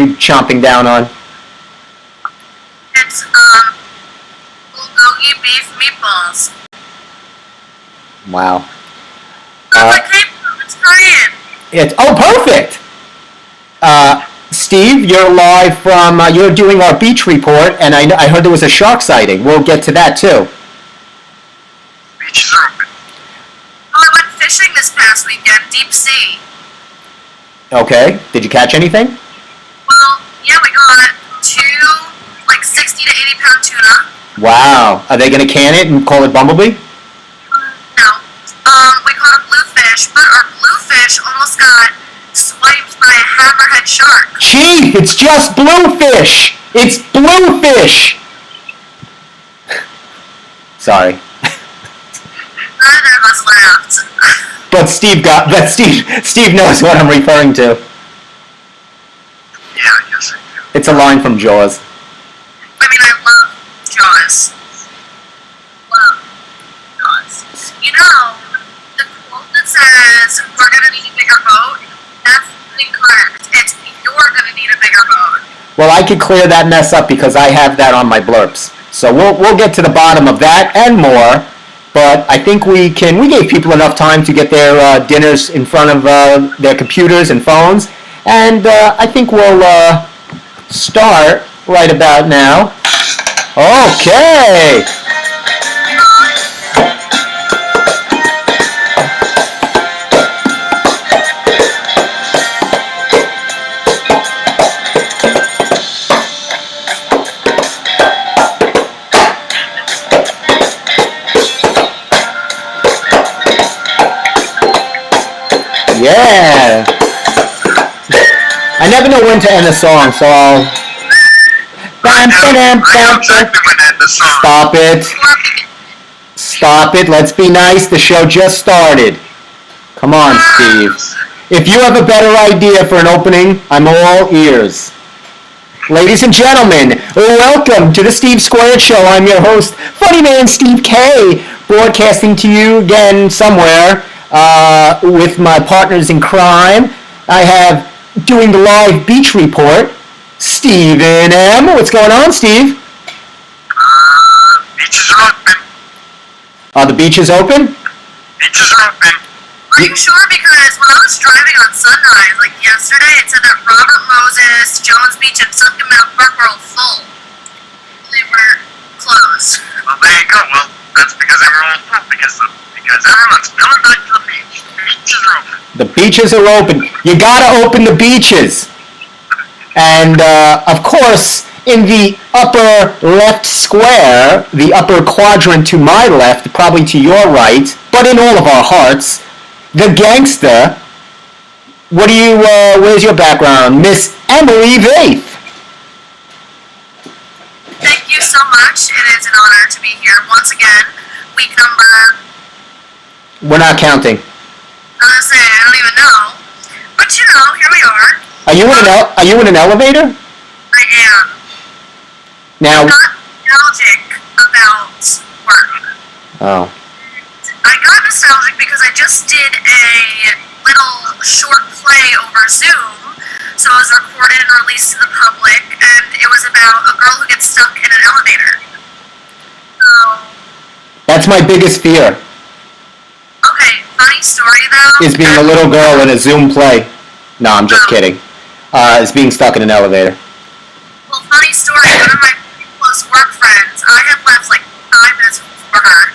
chomping down on? It's, bulgogi beef meatballs. Wow. Oh, my cable, it's Korean. Perfect! Steve, you're live from, you're doing our beach report, and I heard there was a shark sighting. We'll get to that, too. Beaches are open. Oh, I went fishing this past weekend, deep sea. Okay. Did you catch anything? Well, yeah, we got 60 to 80 pound tuna. Wow. Are they going to can it and call it Bumblebee? No. We caught a bluefish, but our bluefish almost got swiped by a hammerhead shark. Gee, it's just bluefish! It's bluefish! Sorry. Neither of us laughed. But Steve knows what I'm referring to. Yeah, I guess I do. It's a line from Jaws. I mean, I love Jaws. Love Jaws. You know, the quote that says, we're gonna need a bigger boat, that's incorrect. It's, you're gonna need a bigger boat. Well, I could clear that mess up because I have that on my blurps. So we'll get to the bottom of that and more. But I think we gave people enough time to get their dinners in front of their computers and phones. And I think we'll start right about now. Okay. Yeah. I never know when to end a song, so I'll... I know exactly when to end the song. Stop it. Stop it. Let's be nice. The show just started. Come on, Steve. If you have a better idea for an opening, I'm all ears. Ladies and gentlemen, welcome to the Steve Squared Show. I'm your host, Funny Man Steve K, broadcasting to you again somewhere. With my partners in crime. I have, doing the live beach report, Steven M. What's going on, Steve? Beaches are open. Are the beaches open? Beaches are open. Are you sure? Because when I was driving on Sunrise, like yesterday, it said that Robert Moses, Jones Beach, and Sunken Mountain Park were all full. They were closed. Well, there you go. Well, that's because they were all full. Because everyone's going back to the beach. The beaches are open. The beaches are open. You gotta open the beaches. And, of course, in the upper left square, the upper quadrant to my left, probably to your right, but in all of our hearts, the gangster. Where's your background? Miss Emily Vaith. Thank you so much. It is an honor to be here once again. Week number... We're not counting. I was gonna say, I don't even know. But you know, here we are. Are you in an elevator? I am. Now. I'm not nostalgic about work. Oh. I got nostalgic because I just did a little short play over Zoom. So it was recorded and released to the public, and it was about a girl who gets stuck in an elevator. So. That's my biggest fear. Okay, funny story though. Is being a little girl in a Zoom play. No, I'm just kidding. Is being stuck in an elevator. Well, funny story. One of my close work friends, I had left like 5 minutes before her.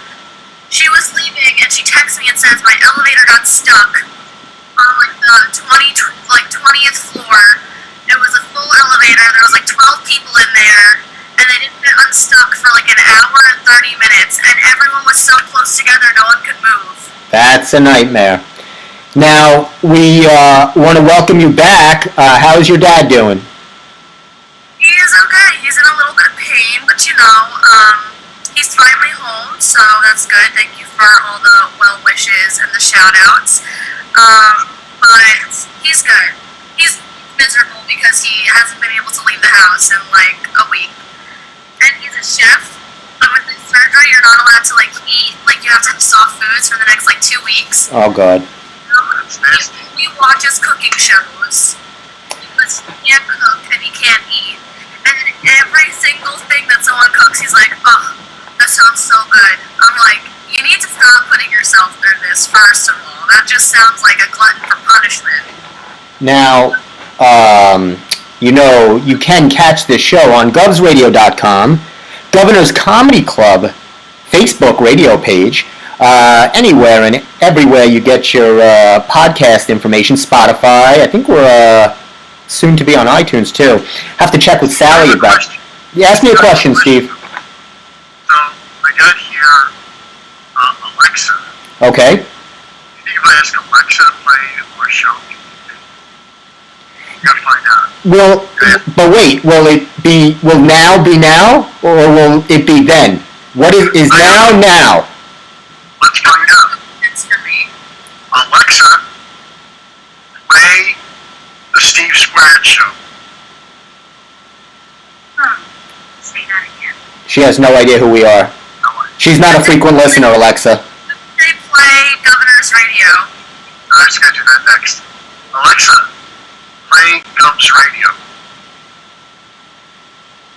She was leaving and she texts me and says my elevator got stuck on like the 20th floor. It was a full elevator. There was like 12 people in there, and they didn't get unstuck for like an hour and 30 minutes, and everyone was so close together no one could move. That's a nightmare. Now, we want to welcome you back. How's your dad doing? He is okay. He's in a little bit of pain, but you know, he's finally home, so that's good. Thank you for all the well wishes and the shout outs. But he's good. He's miserable because he hasn't been able to leave the house in like a week. And he's a chef. But with this surgery, you're not allowed to like eat. Like you have to have soft foods for the next like 2 weeks. Oh, God. He watches cooking shows because because he can't cook and he can't eat. And then every single thing that someone cooks, he's like, oh, that sounds so good. I'm like, you need to stop putting yourself through this, first of all. That just sounds like a glutton for punishment. Now, you can catch this show on govsradio.com, Governor's Comedy Club Facebook radio page, anywhere and everywhere you get your podcast information, Spotify. I think we're soon to be on iTunes, too. Have to check with Sally about it. Yeah, ask me a question, Steve. So, I got here Alexa. Okay. You can ask Alexa to play or show me. You gotta find out. But wait, will now be now, or will it be then? What is now? Let's find out. It's for me. Alexa, play the Steve Squared Show. Say that again. She has no idea who we are. She's not a frequent listener, Alexa. They play Governor's Radio. I was gonna do that next. Alexa, play Gumps Radio.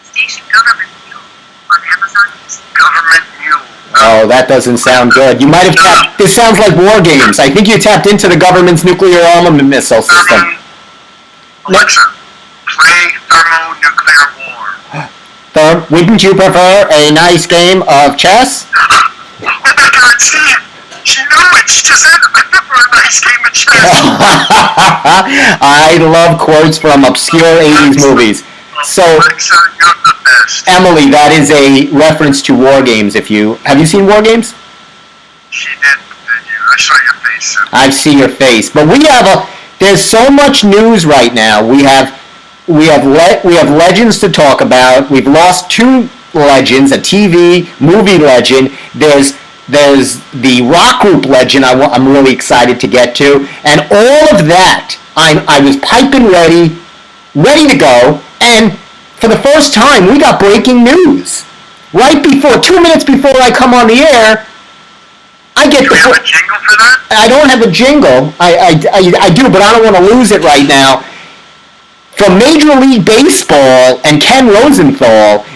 Station Government Mule on Amazon Music. Government Mule. Oh, that doesn't sound good. You might have tapped... This sounds like war games. I think you tapped into the government's nuclear armament missile system. Alexa, play Thermonuclear War. Wouldn't you prefer a nice game of chess? Oh my God, Steve! She knew it! She just said, I prefer a nice game of chess. I love quotes from obscure 80s movies. So, Alexa, you're the best. Emily, that is a reference to war games. Have you seen war games? She did, didn't you? I saw your face. I see your face. But there's so much news right now. We have legends to talk about. We've lost two legends, a TV, movie legend. There's the rock group legend I'm really excited to get to. And all of that, I was piping ready to go. And for the first time, we got breaking news. Right before, 2 minutes before I come on the air, I get Do you have a jingle for that? I don't have a jingle. I do, but I don't want to lose it right now. From Major League Baseball and Ken Rosenthal,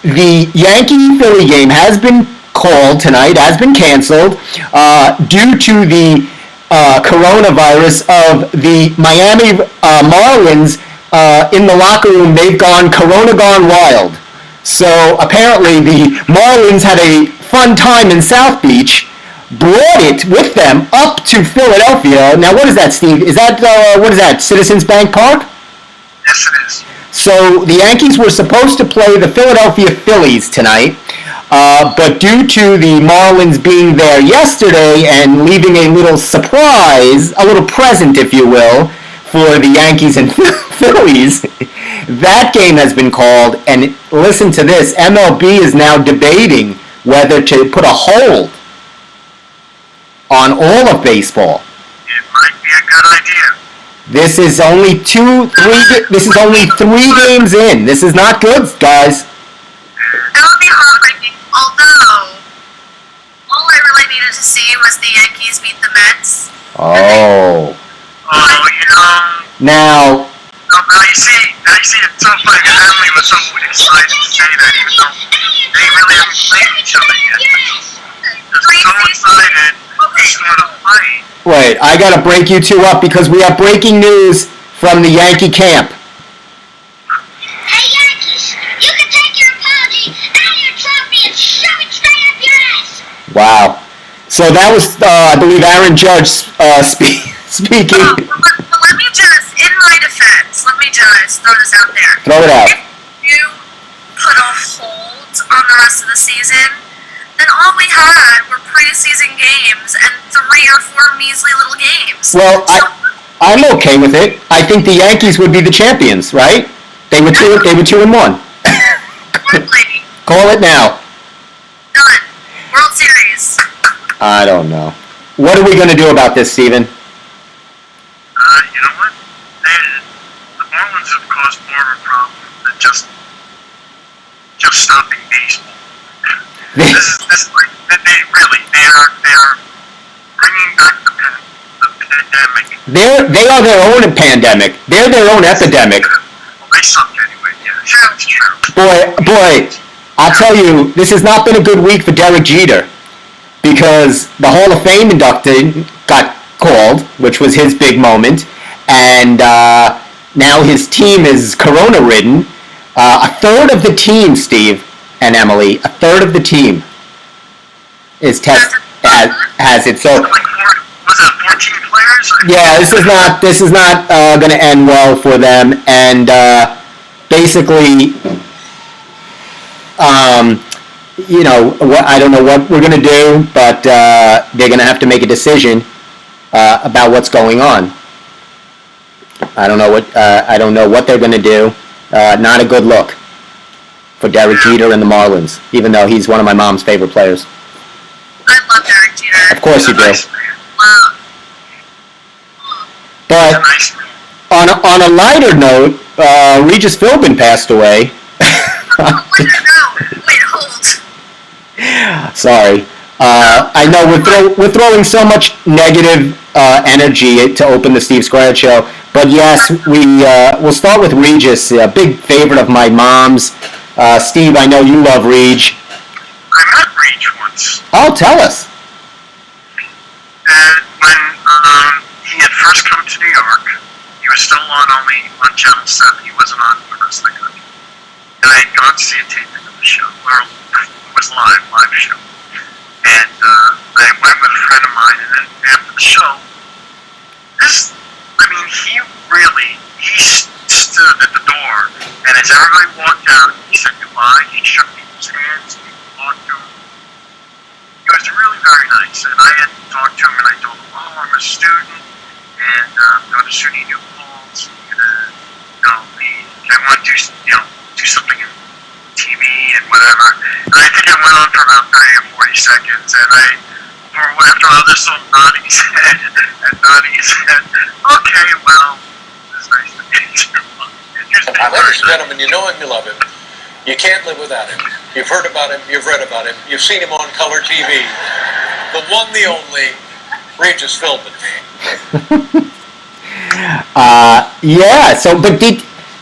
the Yankee-Philly game has been called tonight, has been canceled, due to the coronavirus of the Miami Marlins. In the locker room, they've gone wild. So apparently the Marlins had a fun time in South Beach, brought it with them up to Philadelphia. Now, what is that, Steve? Is that, what is that, Citizens Bank Park? Yes, it is. So the Yankees were supposed to play the Philadelphia Phillies tonight, but due to the Marlins being there yesterday and leaving a little surprise, a little present, if you will, for the Yankees and Phillies, that game has been called, and listen to this, MLB is now debating whether to put a hold on all of baseball. It might be a good idea. This is only three games in. This is not good, guys. That would be heartbreaking, although all I really needed to see was the Yankees beat the Mets. Oh. Oh, you know. Now you see, it's so funny because Emily was so excited to say that even though they really haven't played each other yet. They're so excited to start a fight. wait, I gotta break you two up because we have breaking news from the Yankee camp. Hey Yankees, you can take your apology and your trophy and shove it straight up your ass. Wow. So that was, I believe, Aaron Judge speaking. But let me just, in my defense, let me just throw this out there. Throw it out. If you put a hold on the rest of the season, then all we had were preseason games and 3 or 4 measly little games. Well, I'm okay with it. I think the Yankees would be the champions, right? They were 2-1. Exactly. Call it now. Done. World Series. I don't know. What are we going to do about this, Steven? You know what? The Marlins have caused more of a problem than just stopping baseball. This is like they're bringing back the pen. pandemic. They are their own pandemic. They're their own epidemic. Well, they suck anyway. Yeah, it's true. Boy, I'll tell you, this has not been a good week for Derek Jeter because the Hall of Fame inducted got called, which was his big moment, and now his team is corona-ridden. A third of the team, Steve and Emily, a third of the team is has it. So Like was it 14 players? yeah, this is not going to end well for them, and basically, I don't know what we're going to do, but they're going to have to make a decision about what's going on. I don't know what they're going to do. Not a good look for Derek Jeter and the Marlins, even though he's one of my mom's favorite players. I love Derek Jeter. Of course you do. Wow. But on a lighter note, Regis Philbin passed away. Wait, hold. Sorry. I know we're throwing so much negative energy to open the Steve Squared show, but yes, we'll start with Regis, a big favorite of my mom's. Steve, I know you love Reg. I met Reg once. Oh, tell us. When he had first come to New York, he was still only on Channel 7. He wasn't on the rest of the country. And I had gone to see a taping of the show, or it was live show. And I went with a friend of mine, and then after the show, he stood at the door, and as everybody walked out, he said goodbye, he shook people's hands, he talked to them. He was really very nice, and I had talked to him, and I told him, oh, I'm a student, and I'm a SUNY New Paltz, I want to do something in TV and whatever. And I think it went on for about 30 or 40 seconds, and after all this little nodding his head, okay, well, it's nice to meet you. Ladies and gentlemen, you know him, you love him. You can't live without him. You've heard about him, you've read about him, you've seen him on color TV. The one, the only, Regis Philbin. Yeah. So, but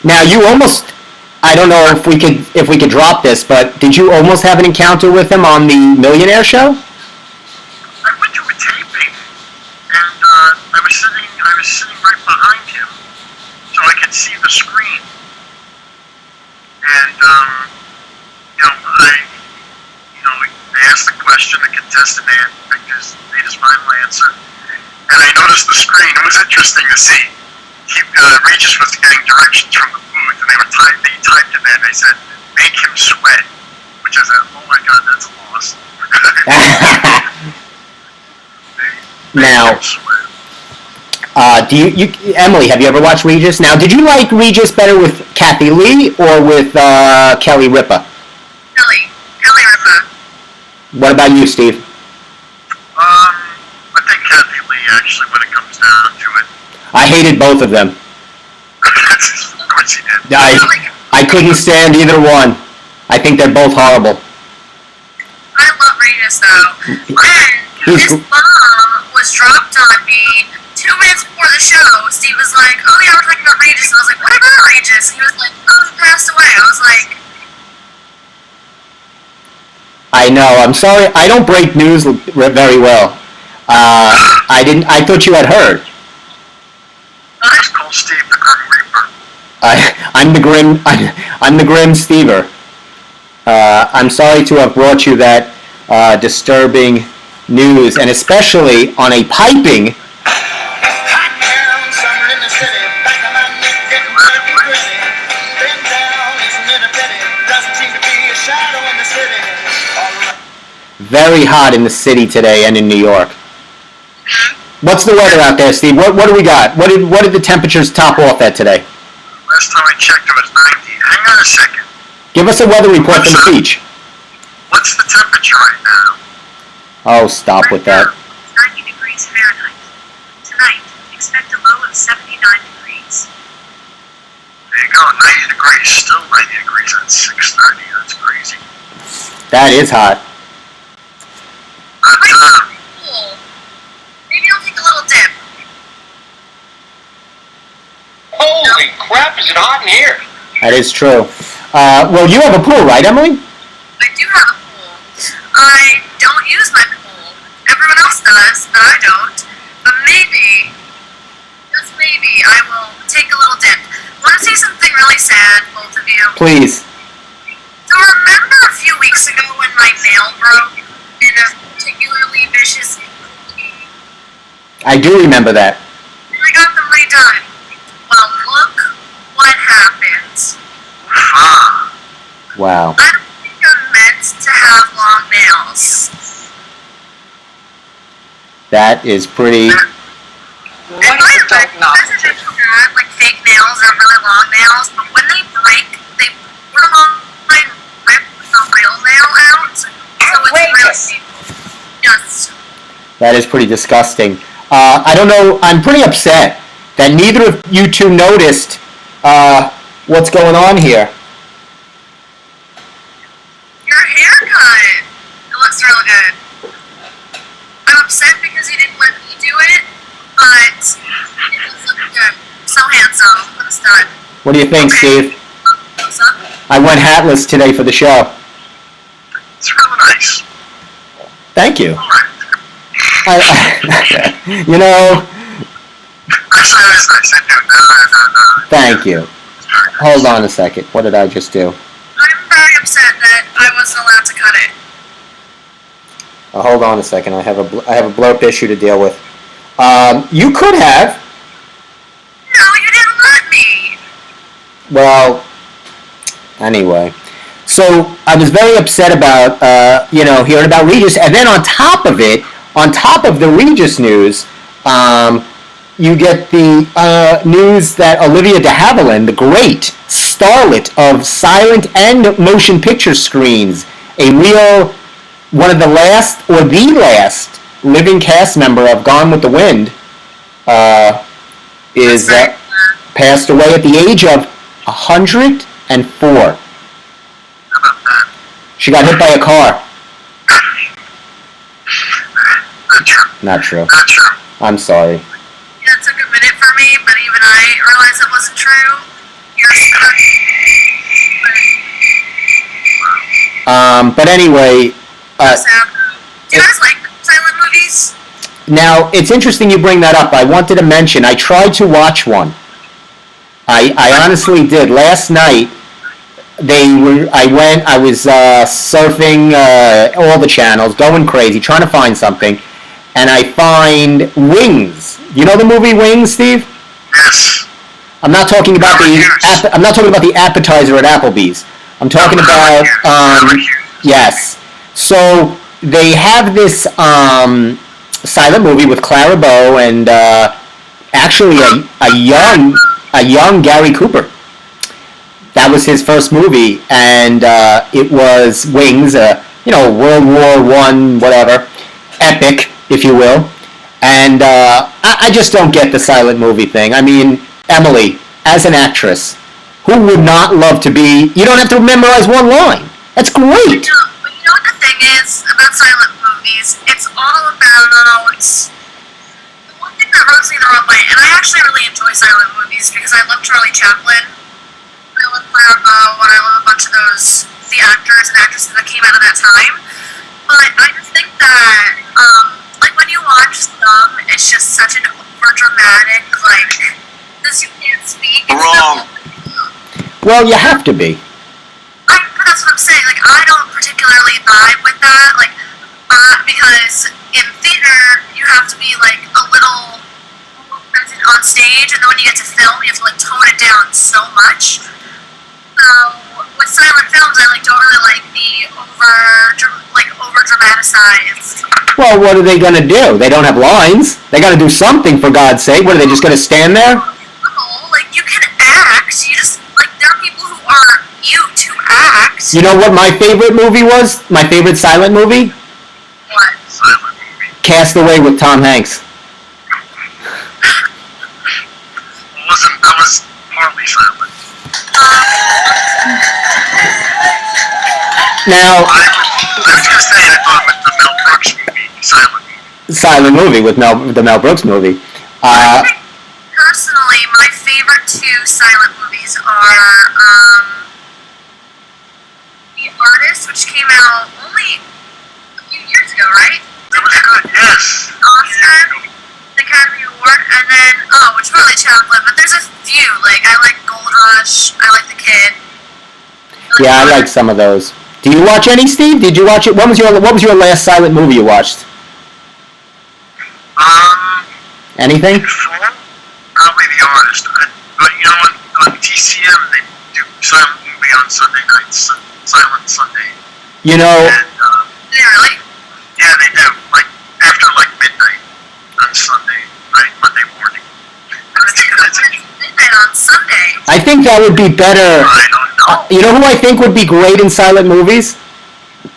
now you almost. I don't know if we could drop this, but did you almost have an encounter with him on the Millionaire Show? I went to a taping, and I was sitting right behind him, so I could see the screen. And they asked the question, the contestant made his final answer, and I noticed the screen. It was interesting to see. Regis was getting directions from the booth, and they typed in there, and they said, make him sweat, which I said, oh my God, that's lost. Now, Emily, have you ever watched Regis? Now, did you like Regis better with Kathy Lee or with Kelly Ripa? Kelly Ripa. What about you, Steve? I think Kathy Lee, actually, when it comes down to it. I hated both of them. Of course he did. I couldn't stand either one. I think they're both horrible. I love Regis though. And his bomb was dropped on me 2 minutes before the show. Steve was like, oh yeah, we're talking about Regis. And I was like, what about Regis? And he was like, oh, he passed away. I was like, I know. I'm sorry. I don't break news very well. I thought you had heard. Just call Steve the Grim Reaper. I'm the grim Stever. I'm sorry to have brought you that disturbing news, and especially on a piping. Very hot in the city today and in New York. What's the weather out there, Steve? What do we got? What did the temperatures top off at today? Last time I checked, it was 90. Hang on a second. Give us a weather report from the beach. What's the temperature right now? Oh, stop with that. 90 degrees Fahrenheit. Tonight, expect a low of 79 degrees. There you go, 90 degrees. Still 90 degrees at 6:30. That's crazy. That is hot. Cool. Maybe I'll take a little dip. Holy crap, is it hot in here? That is true. Well, you have a pool, right, Emily? I do have a pool. I don't use my pool. Everyone else does, but I don't. But maybe, just maybe, I will take a little dip. Want to see something really sad, both of you? Please. So remember a few weeks ago when my nail broke in a particularly vicious... I do remember that. I got them redone. Well, look what happens. Wow. I don't think I'm meant to have long nails. That is pretty... And by the way, it doesn't make me bad, like fake nails are really long nails, but when they break, they borderline rip the real nail out. So it's really... Yes. That is pretty disgusting. I don't know, I'm pretty upset that neither of you two noticed what's going on here. Your haircut! It looks real good. I'm upset because you didn't let me do it, but it does look good. So handsome. What a stud. What do you think, Steve? What's up? I went hatless today for the show. It's really nice. Thank you. You know, Actually, it is nice. I do. No. thank you. Hold on a second. What did I just do? I'm very upset that I wasn't allowed to cut it. Hold on a second. I have a blurb issue to deal with. You could have. No, you didn't let me. Well, anyway. So I was very upset about, hearing about Regis. And then on top of it, on top of the Regis news, you get the news that Olivia de Havilland, the great starlet of silent and motion picture screens, one of the last, or the last, living cast member of Gone with the Wind, is passed away at the age of 104. She got hit by a car. Not true. Not true. I'm sorry. Yeah, it took a minute for me, but even I realized it wasn't true. You're stuck. But anyway, Sad. Do you guys like silent movies? now it's interesting you bring that up. I wanted to mention, I tried to watch one. I honestly did. Last night, I was surfing all the channels, going crazy, trying to find something, and I find Wings. You know the movie Wings, Steve? Yes. I'm not talking about the appetizer at Applebee's. I'm talking about yes. So they have this silent movie with Clara Bow and actually a young Gary Cooper. That was his first movie, and it was Wings, World War I, whatever, epic, if you will. And I just don't get the silent movie thing. I mean, Emily, as an actress, who would not love to be... You don't have to memorize one line. That's great. No, but you know what the thing is about silent movies? It's all about... The one thing that rubs me the wrong way, and I actually really enjoy silent movies because I love Charlie Chaplin, I love Clara Bow, and I love a bunch of the actors and actresses that came out of that time. But I just think that, when you watch some, it's just such an over-dramatic, this you can't speak. Wrong. Well, you have to be. That's what I'm saying. I don't particularly vibe with that. Because in theater, you have to be, a little present on stage, and then when you get to film, you have to, tone it down so much. So, with silent films, I, don't really like the over-dramatized. Well, what are they going to do? They don't have lines. They got to do something, for God's sake. What, are they just going to stand there? No, you can act. You just, there are people who are mute to act. You know what my favorite movie was? My favorite silent movie? What? Silent movie. Castaway with Tom Hanks. That was partly silent. Now, I was going to say I thought with the Mel Brooks movie, silent movie. silent movie with the Mel Brooks movie. Personally, my favorite favorite two silent movies are The Artist, which came out only a few years ago, right? It was good, yes. Oscar, the Academy Award, and then, which probably chocolate, but there's a few, like, I like Gold Rush, I like The Kid. Yeah, I like some of those. Do you watch any, Steve? Did you watch it? What was your last silent movie you watched? Anything? Probably The Artist. But you know, on TCM they do silent movie on Sunday nights, Silent Sunday. You know. And, Yeah, really? yeah, they do. Like after midnight on Sunday, Monday morning. Midnight on Sunday. I think that would be better. I don't know. You know who I think would be great in silent movies?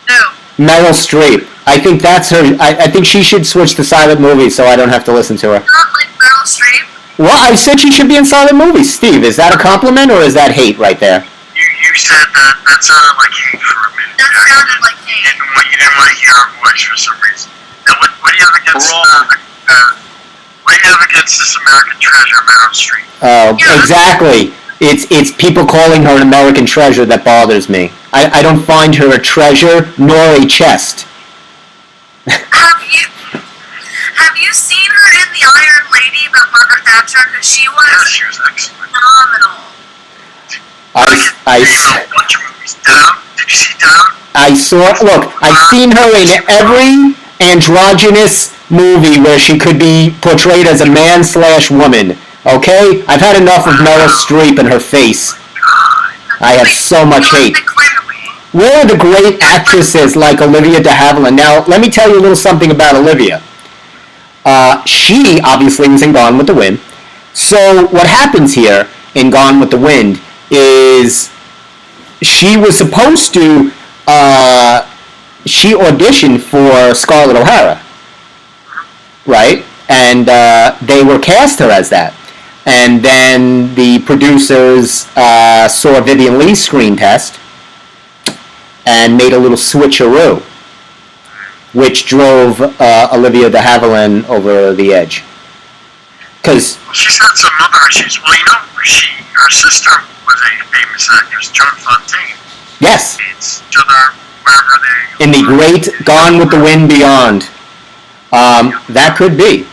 No. Meryl Streep. I think that's her. I think she should switch to silent movies so I don't have to listen to her. Not like Meryl Streep. Well, I said she should be in silent movies. Steve, is that a compliment or is that hate right there? You said that sounded like hate for a minute. That sounded like hate. You didn't want to hear her voice for some reason. Now, what do you have against what do you have against this American treasure, Meryl Streep? Oh, exactly. It's people calling her an American treasure that bothers me. I don't find her a treasure nor a chest. Have you seen her in The Iron Lady about Margaret Thatcher? Because she Yeah, was she was excellent. phenomenal. A bunch of movies. Down. Did you see Down? I saw. Look, I've seen her in every androgynous movie where she could be portrayed as a man/woman. Okay, I've had enough of Meryl Streep and her face. I have so much hate. Where are the great actresses like Olivia de Havilland? Now, let me tell you a little something about Olivia. She obviously was in Gone with the Wind. So what happens here in Gone with the Wind is she was supposed to, she auditioned for Scarlett O'Hara, right? And they were cast her as that. And then the producers saw Vivian Lee's screen test and made a little switcheroo, which drove Olivia de Havilland over the edge. Because she's had some other issues. Well, you know, her sister was a famous actress, Joan Fontaine. yes, It's each other wherever they. in the great Gone with the Wind Beyond, that could be.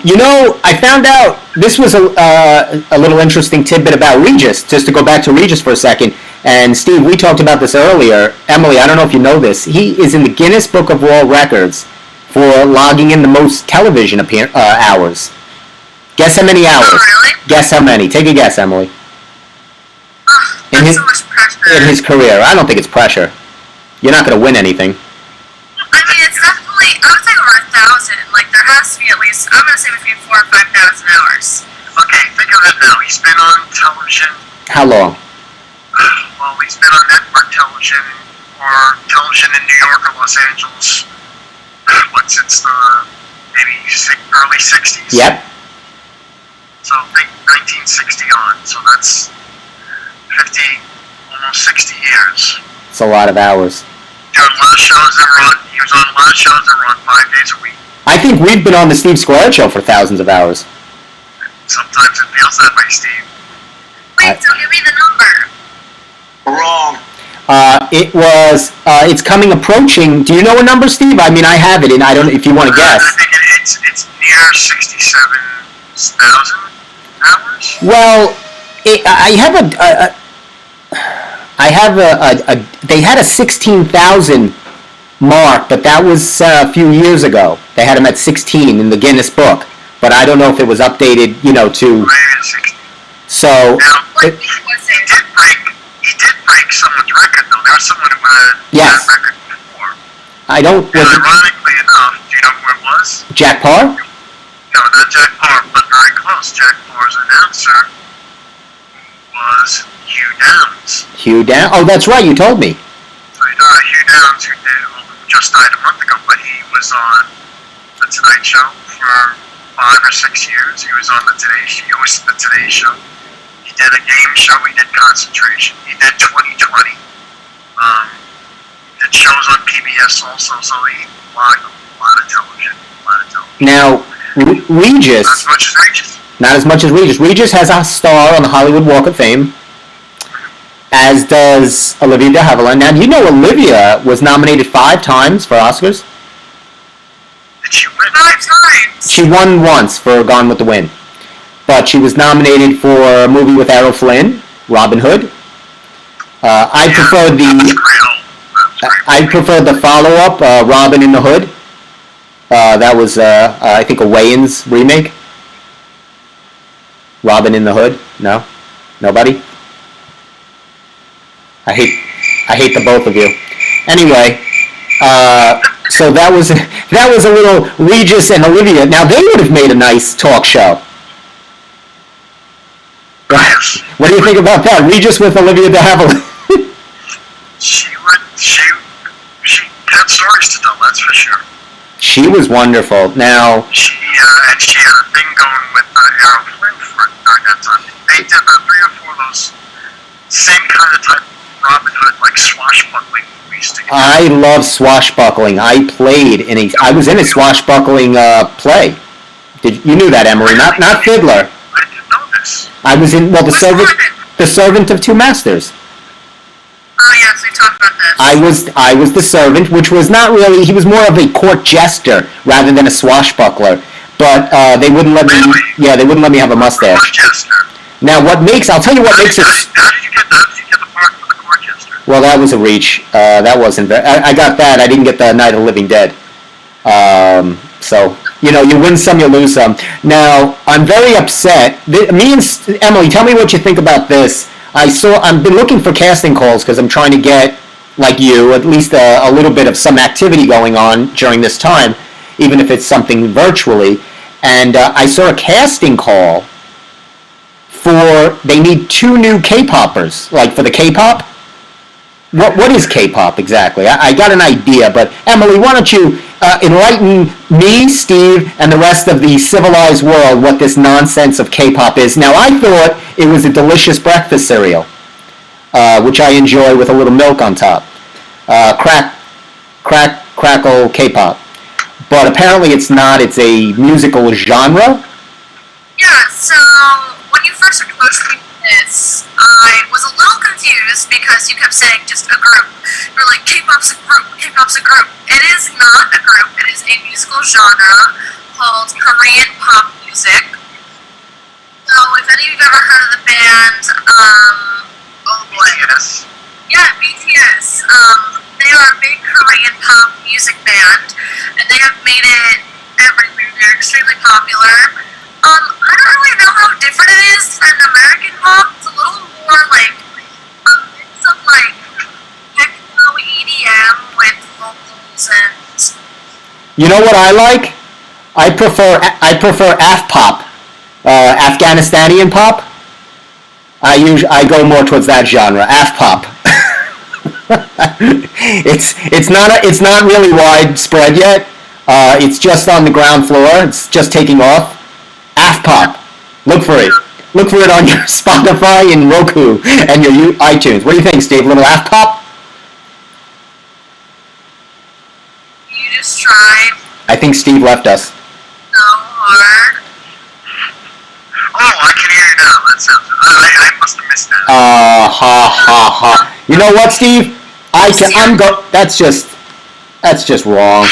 You know, I found out this was a little interesting tidbit about Regis. Just to go back to Regis for a second. And Steve, we talked about this earlier. Emily, I don't know if you know this. He is in the Guinness Book of World Records for logging in the most television hours. Guess how many hours? Oh, really? Guess how many? Take a guess, Emily. Oh, that's so much pressure. In his career. I don't think it's pressure. You're not going to win anything. I mean, it's definitely, I would say over 1,000. Like, there has to be at least, I'm going to say between 4,000 and 5,000 hours. Okay, think of it now. He's been on television. How long? Well, he's been on network television or television in New York or Los Angeles. Since the maybe early 60s. Yep. So think 1960 on. So that's 50, almost 60 years. It's a lot of hours. He was on a lot of shows that run 5 days a week. I think we've been on the Steve Squared Show for thousands of hours. Sometimes it feels that way, Steve. Wait, so give me the number. Wrong. It's approaching. Do you know a number, Steve? I mean, I have it, and I don't. If you want to guess. I think it's near 67,000 hours. Well, they had a 16,000 mark, but that was a few years ago. They had him at 16 in the Guinness Book, but I don't know if it was updated, to. Maybe it's 60. So. Now, What was it? he did break someone's record, though. There was someone who had Yes. that record before. I don't. And ironically enough, do you know who it was? Jack Parr? No, not Jack Parr, but very close. Jack Parr's announcer was Hugh Downs. Hugh Downs. Oh, that's right. You told me. So Hugh Downs, who just died a month ago, but he was on the Tonight Show for 5 or 6 years. He was on the Today Show. He hosted the Today Show. He did a game show. He did Concentration. He did 2020. Did shows on PBS also. So he a lot of television. Now, Regis. As much as Regis. Not as much as Regis. Regis has a star on the Hollywood Walk of Fame, as does Olivia de Havilland. Now, you know Olivia was nominated 5 times for Oscars? Did she win? 5 times. She won once for Gone with the Wind. But she was nominated for a movie with Errol Flynn, Robin Hood. I preferred the follow-up, Robin in the Hood. That was, I think, a Wayans remake. Robin in the Hood? No? Nobody? I hate the both of you. Anyway, so that was a little Regis and Olivia. Now they would have made a nice talk show. What do you think about that? Regis with Olivia de Havilland. She had stories to tell, that's for sure. She was wonderful. Now She had a thing going with Errol Flynn during that time. They did 3 or 4 of those same kind of type Robin Hood, like swashbuckling movies together. I love swashbuckling. I was in a swashbuckling play. You knew that, Emery? Not Fiddler. I didn't know this. I was in the Servant of Two Masters. Oh yes, we talked about this. I was the servant, which was not really. He was more of a court jester rather than a swashbuckler. But they wouldn't let me. Really? Yeah, they wouldn't let me have a mustache. Courtjester. Now, I'll tell you what makes it. How did you get the part for the courtjester? Well, that was a reach. That wasn't. I got that. I didn't get the Night of the Living Dead. So you win some, you lose some. Now, I'm very upset. Me and Emily, tell me what you think about this. I've been looking for casting calls because I'm trying to get, like you, at least a little bit of some activity going on during this time, even if it's something virtually. And I saw a casting call they need 2 new K-poppers, like for the K-pop. What is K-pop exactly? I got an idea, but Emily, why don't you enlighten me, Steve, and the rest of the civilized world what this nonsense of K-pop is. Now, I thought it was a delicious breakfast cereal, which I enjoy with a little milk on top. Crackle K-pop. But apparently it's not. It's a musical genre. Yeah, so when you first approached me with this, I was a little confused because you kept saying just a group. You were like, K-pop's a group, K-pop's a group. It is not a group, it is a musical genre called Korean pop music. So if any of you have ever heard of the band, oh boy. BTS? Yeah, BTS. They are a big Korean pop music band, and they have made it everywhere. They're extremely popular. I don't really know how different it is than American pop. It's a little more like a mix of like techno EDM with vocals and. You know what I like? I prefer AF pop, Afghanistanian pop. I go more towards that genre, AF pop. It's not really widespread yet. It's just on the ground floor. It's just taking off. AF pop. Look for it. Look for it on your Spotify and Roku and your iTunes. What do you think, Steve? A little AF pop? You just tried I think Steve left us. so hard. Oh, I can hear you now. That sounds. I must have missed that. Ha. You know what, Steve? That's just wrong.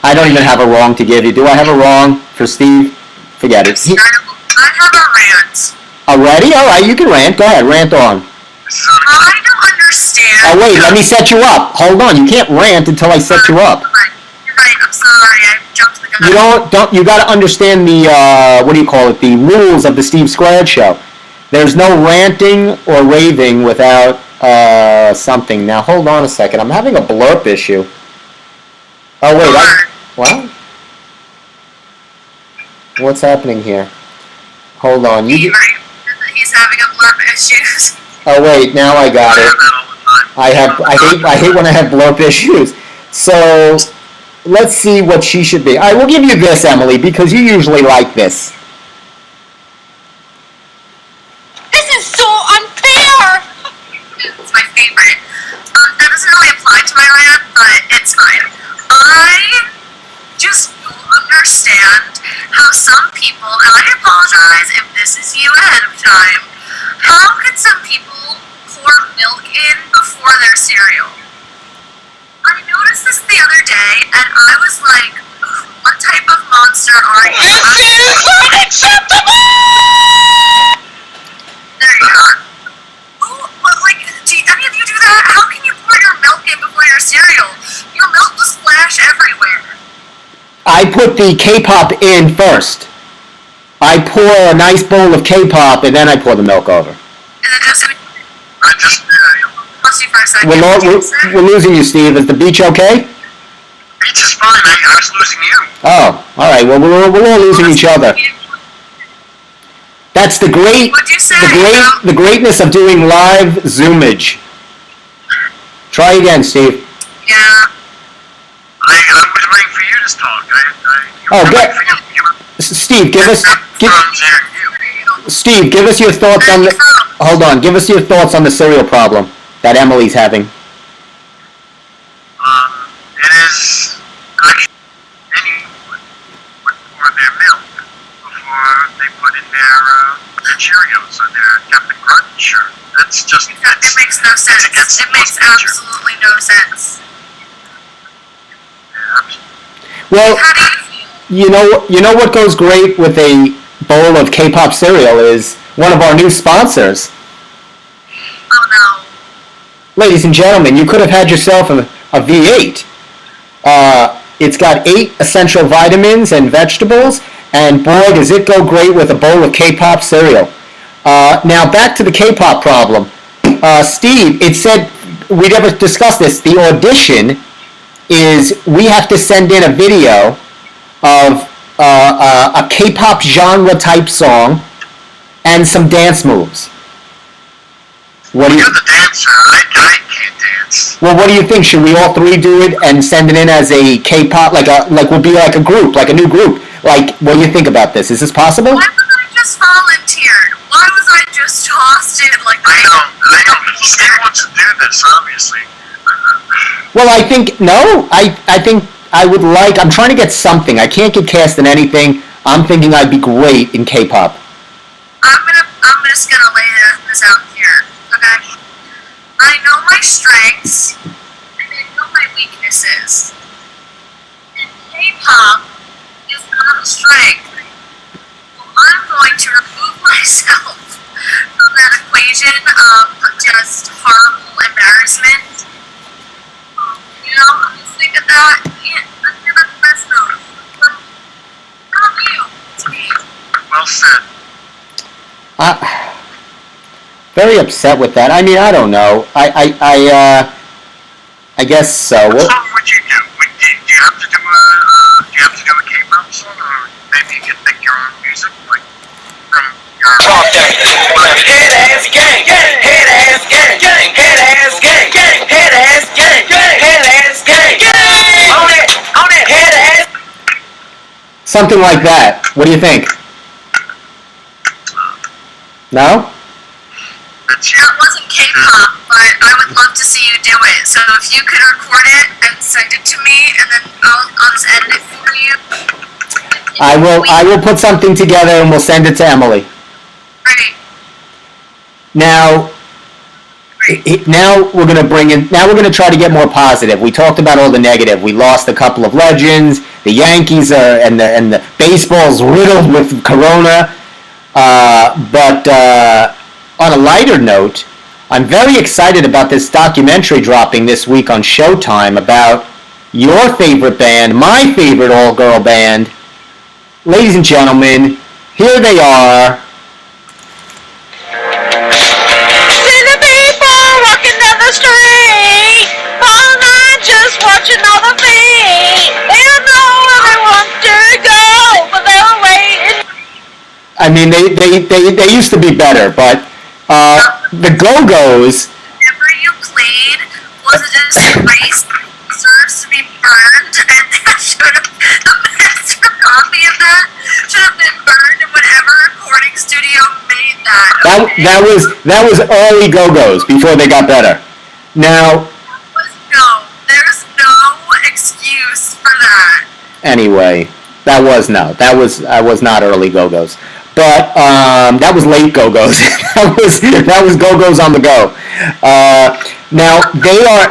I don't even have a wrong to give you. Do I have a wrong for Steve? Forget it. I have a rant. Already? All right, you can rant. Go ahead, rant on. I don't understand. Oh wait, let me set you up. Hold on, you can't rant until I set you up. You're right. I'm sorry. I jumped the gun. You got to understand the the rules of the Steve Squared show. There's no ranting or raving without something. Now hold on a second. I'm having a blurp issue. Oh wait, what? What's happening here? Hold on. He's having a blurb issues. Oh wait, now I got it. I hate when I have blurb issues. So let's see what she should be. I will give you this, Emily, because you usually like this. This is so unfair! It's my favorite. That doesn't really apply to my rant, but it's fine. I just don't understand how some people, and I apologize if this is you ahead of time, how can some people pour milk in before their cereal? I noticed this the other day, and I was like, what type of monster are you? This is unacceptable! There you are. Do any of you do that? How can you pour your milk in before your cereal? Your milk will splash everywhere. I put the K-pop in first. I pour a nice bowl of K-pop and then I pour the milk over. Is it just I just, lost you for a second? We're losing you, Steve. Is the beach okay? beach is fine. I was losing you. Oh, all right. Well, we're all losing each other. That's the the greatness of doing live Zoomage. Try again, Steve. Yeah. I was waiting for you to talk. Steve, Steve, give us your thoughts on the. Hold on. Give us your thoughts on the cereal problem that Emily's having. It is actually anyone would pour their milk before they put in their Cheerios or their Captain Crunch. That's just. It makes no sense. It makes absolutely no sense. Well, you know what goes great with a bowl of K-pop cereal is one of our new sponsors. Oh no. Ladies and gentlemen, you could have had yourself a V8. It's got 8 essential vitamins and vegetables, and boy, does it go great with a bowl of K-pop cereal. Now, back to the K-pop problem. Steve, it said, we never discussed this, the audition is we have to send in a video of a K-pop genre type song and some dance moves. What do you? You're the dancer. I can't dance. Well, what do you think? Should we all three do it and send it in as a K-pop, like we'll be like a group, like a new group? Like, what do you think about this? Is this possible? Why was I just volunteered? Why was I just tossed in like that? I don't. Steve wants to do this, obviously. Well, I think I think I would like. I'm trying to get something. I can't get cast in anything. I'm thinking I'd be great in K-pop. I'm just gonna lay this out here, okay? I know my strengths and I know my weaknesses. And K-pop is not a strength. Well, I'm going to remove myself from that equation of just horrible embarrassment. You know, I'm just thinking that, yeah, let's give it the best move. From you, to me. Well said. Very upset with that. I mean, I don't know. I guess so. What song would you do? Do you have to do a K-pop song, or maybe you can make your own music, like from your. Head ass gang, head ass gang, head ass gang, head ass gang, head ass gang, on it, head ass. Something like that. What do you think? No? That wasn't K-pop, but I would love to see you do it. So if you could record it and send it to me, and then I'll just edit it for you. I will put something together and we'll send it to Emily. Great. Now we're gonna try to get more positive. We talked about all the negative. We lost a couple of legends. The Yankees and the baseball's riddled with corona. But on a lighter note, I'm very excited about this documentary dropping this week on Showtime about your favorite band, my favorite all-girl band. Ladies and gentlemen, here they are. See the people walking down the street all night, just watching all the feet. They don't know where they want to go, but they're waiting. I mean, they used to be better, but the Go-Go's. Whatever you played was a disgrace, deserves to be burned, and that should have, the master copy of that should have been burned in whatever recording studio made that. That was early Go-Go's before they got better. Now, There's no excuse for that. anyway, That was not early Go-Go's, but that was late Go-Go's. that was Go-Go's on the go. Now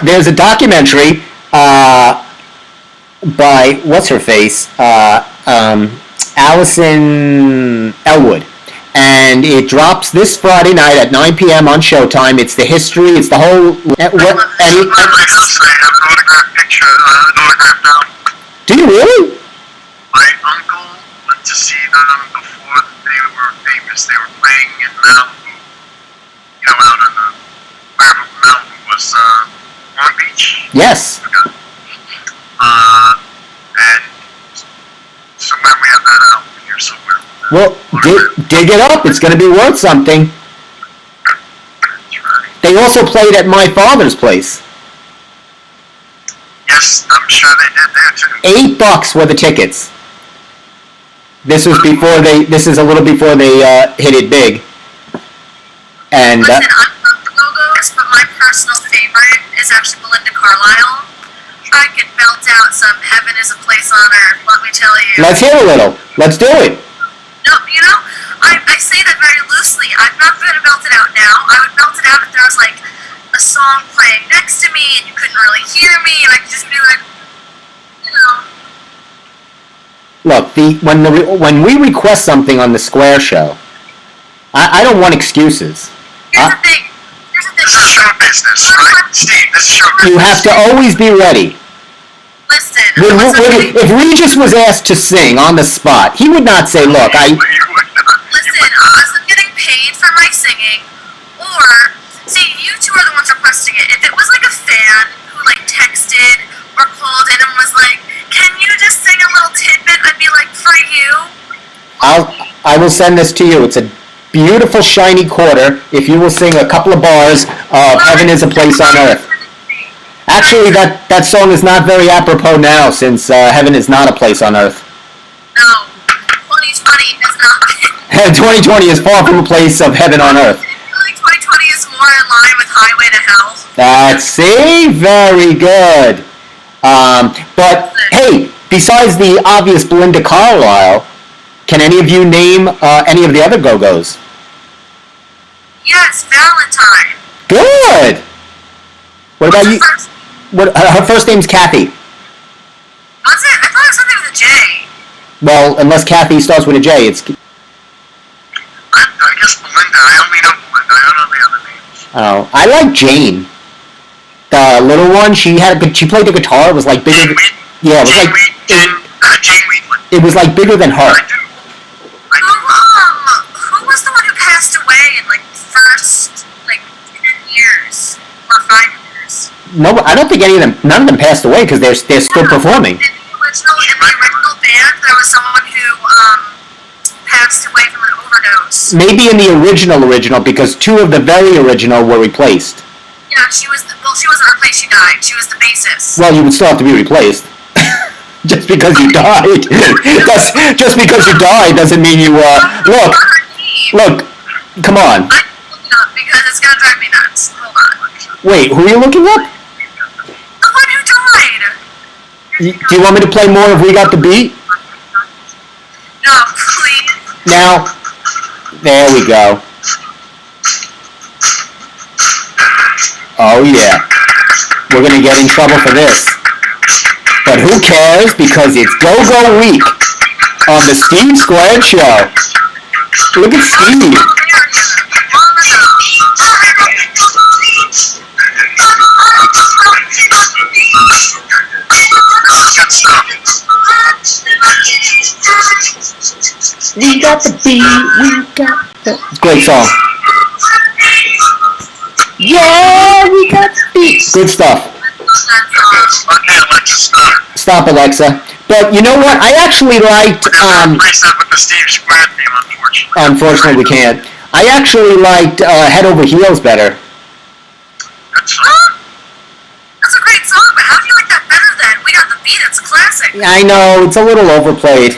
there's a documentary by what's her face, Allison Elwood, and it drops this Friday night at 9 p.m. on Showtime. It's the history. It's the whole. I have an autographed picture, an autographed album. Do you really? My uncle went to see them before they were famous. They were playing in Malibu, out on the wherever Malibu was, Long Beach. Yes. And somewhere we have that album here somewhere. Well, dig it up. It's going to be worth something. That's right. They also played at my father's place. Yes, I'm sure they did there too. $8 were the tickets. This is a little before they hit it big. And Listen, I love the Go-Go's, but my personal favorite is actually Belinda Carlisle. I could belt out some "Heaven Is a Place on Earth." Let me tell you. let's hear a little. Let's do it. No, I say that very loosely. I'm not going to belt it out now. I would belt it out if there was like a song playing next to me and you couldn't really hear me, and I could just be like, Look, when we request something on the Square Show, I don't want excuses. Here's the thing. This is show business, right? Steve, this is show business. You have to always be ready. Listen, If Regis was asked to sing on the spot, he would not say, "Look, listen, unless I'm getting paid for my singing, or see, you two are the ones requesting it. If it was like a fan who like texted or called in and was like, "Can you just sing a little tidbit?" I'd be like, "For you." I will send this to you. It's a beautiful shiny quarter. If you will sing a couple of bars of "Heaven Is a Place on Earth." Actually, that song is not very apropos now, since heaven is not a place on earth. No, 2020 is not. 2020 is far from a place of heaven on earth. I think 2020 is more in line with Highway to Hell. See, very good. But hey, besides the obvious Belinda Carlisle, can any of you name any of the other Go-Go's? Yes, Valentine. Good. What about you? Her first name's Kathy. Was it? I thought it was something with a J. Well, unless Kathy starts with a J, it's. I guess Belinda. I only know Belinda. I don't know the other names. Oh, I like Jane. The little one. She played the guitar. It was like bigger. Yeah, it was like. Jane Wheatland. It was like bigger than her. I do. Who was the one who passed away in like the first 10 years or 5 years? No, I don't think none of them passed away because they're still performing. In the original band, there was someone who passed away from an overdose. Maybe in the original, because 2 of the very original were replaced. Yeah, she wasn't replaced, she died. She was the bassist. Well, you would still have to be replaced. Just because you died. Just because you died doesn't mean you, look, come on. I'm looking up because it's gonna drive me nuts. Hold on. Wait, who are you looking up? The one who died! Do you want me to play more of We Got the Beat? No, please. Now, there we go. Oh yeah. We're gonna get in trouble for this. But who cares, because it's Go-Go Week on the Steve Squared Show. Look at Steve. We got the beat, we got the... Great song. Yeah, we got the beat. Good stuff. Okay, Alexa, stop. Stop, Alexa. But you know what? I actually liked... replace that with the Steve Squared theme, unfortunately. Unfortunately, we can't. I actually liked Head Over Heels better. That's a great song, but how do you like that better than We Got the Beat? It's a classic. I know, it's a little overplayed.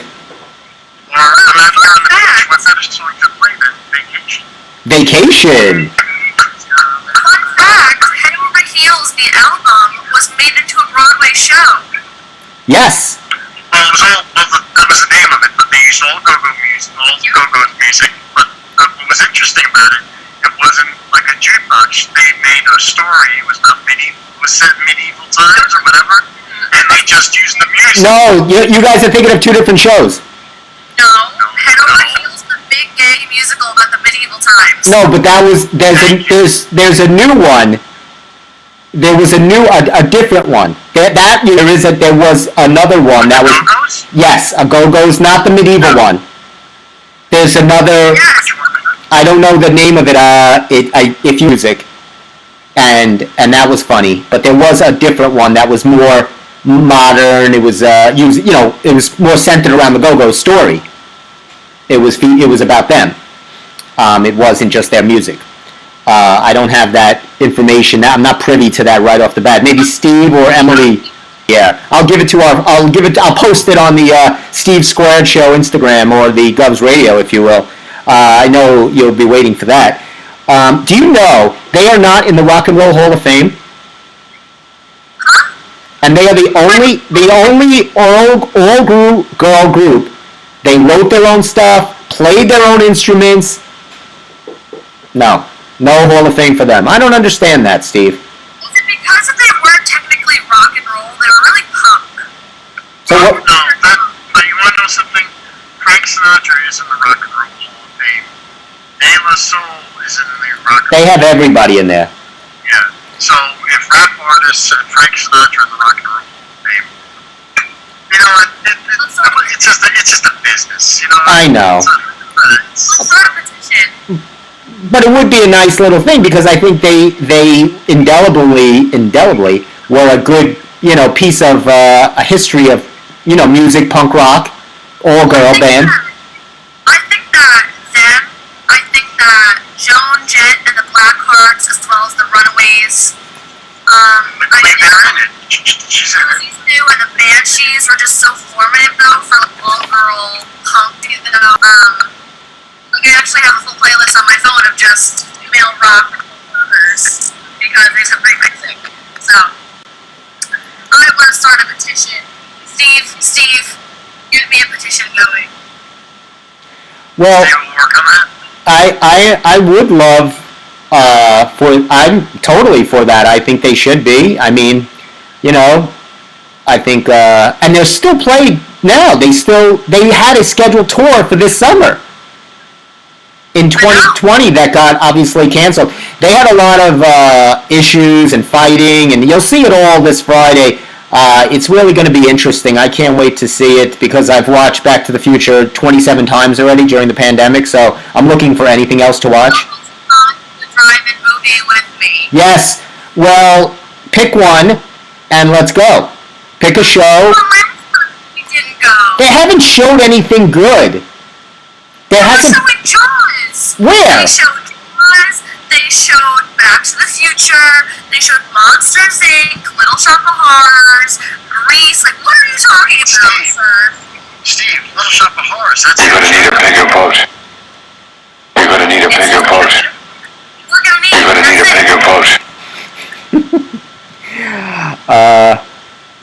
I'm not sure on the page. What better song to play than Vacation? Vacation. Fun fact, Head Over Heels, the album, was made into a Broadway show. Yes. Well, it was all That was the name of it, but they used all go-go music, but what was interesting about it, it wasn't like a jukebox. They made a story. It was not medieval. It was set in medieval times or whatever, and they just used the music. No, you guys are thinking of two different shows. No, Head Over Heels, the big gay musical about the medieval times. No, but that was there's a new one. There was a different one. There was another one that was Go-Go's? yes, a Go-Go's, not the medieval one. There's another. Yes. I don't know the name of it. If you music, and that was funny. But there was a different one that was more modern. It was it was more centered around the Go-Go's story. It was about them. It wasn't just their music. I don't have that information. I'm not privy to that right off the bat. Maybe Steve or Emily. Yeah, I'll post it on the Steve Squared Show Instagram or the Govs Radio, if you will. I know you'll be waiting for that. Do you know they are not in the Rock and Roll Hall of Fame? And they are the only all-girl group. They wrote their own stuff, played their own instruments. No Hall of Fame for them. I don't understand that, Steve. Is it because they weren't technically rock and roll? They were really punk. So what? No, you want to know something? Frank Sinatra is in the Rock and Roll Hall of Fame. De La Soul is in the Rock and Roll. They have everybody in there. Yeah. So if rap artists and Frank Sinatra in the Rock and Roll Hall of Fame, you know what? It's just a business. You know. I know. Let's start a petition. But it would be a nice little thing because I think they indelibly were a good piece of a history of music, punk rock, all girl band. I think that Joan Jett and the Blackhearts, as well as the Runaways, She's in it. these two and the Banshees were just so formative though for like all-girl punk. I actually have a full playlist on my phone of just female rock covers because they have great music. So I want to start a petition. Steve, get me a petition going. Well, They will work on that. I would love I'm totally for that. I think they should be. I mean, I think and they're still played now. They had a scheduled tour for this summer. In 2020, that got obviously canceled. They had a lot of issues and fighting, and you'll see it all this Friday. It's really going to be interesting. I can't wait to see it because I've watched Back to the Future 27 times already during the pandemic, so I'm looking for anything else to watch. The drive-in movie with me. Yes, well, pick one, and let's go. Pick a show. We didn't go. They haven't showed anything good. There They hasn't... showed Jaws. Where? They showed Jaws. They showed Back to the Future. They showed Monsters Inc., Little Shop of Horrors, Grease. Like, what are you talking about, sir? Steve, Little Shop of Horrors. That's You're gonna need a bigger boat. You're gonna need a bigger boat. We're gonna need You're gonna need a bigger boat.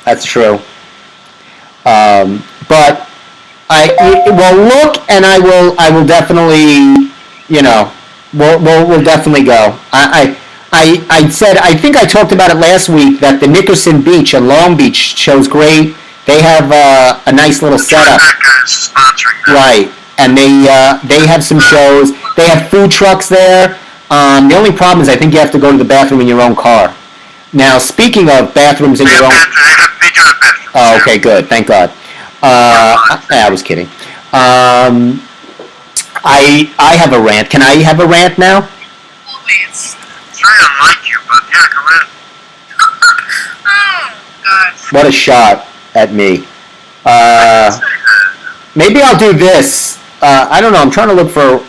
That's true. But look, and I will definitely, we'll definitely go. I said, I think I talked about it last week that the Nickerson Beach in Long Beach show's great. They have a nice little setup. That guy's sponsoring that. Right, and they have some shows. They have food trucks there. The only problem is I think you have to go to the bathroom in your own car. Now, speaking of bathrooms in your own... They do have bathrooms. Oh, okay, good. Thank God. I was kidding. I have a rant. Can I have a rant now? Always. It's very unlike you, but yeah, go ahead. Oh, God. What a shot at me. Maybe I'll do this. I don't know. I'm trying to look for...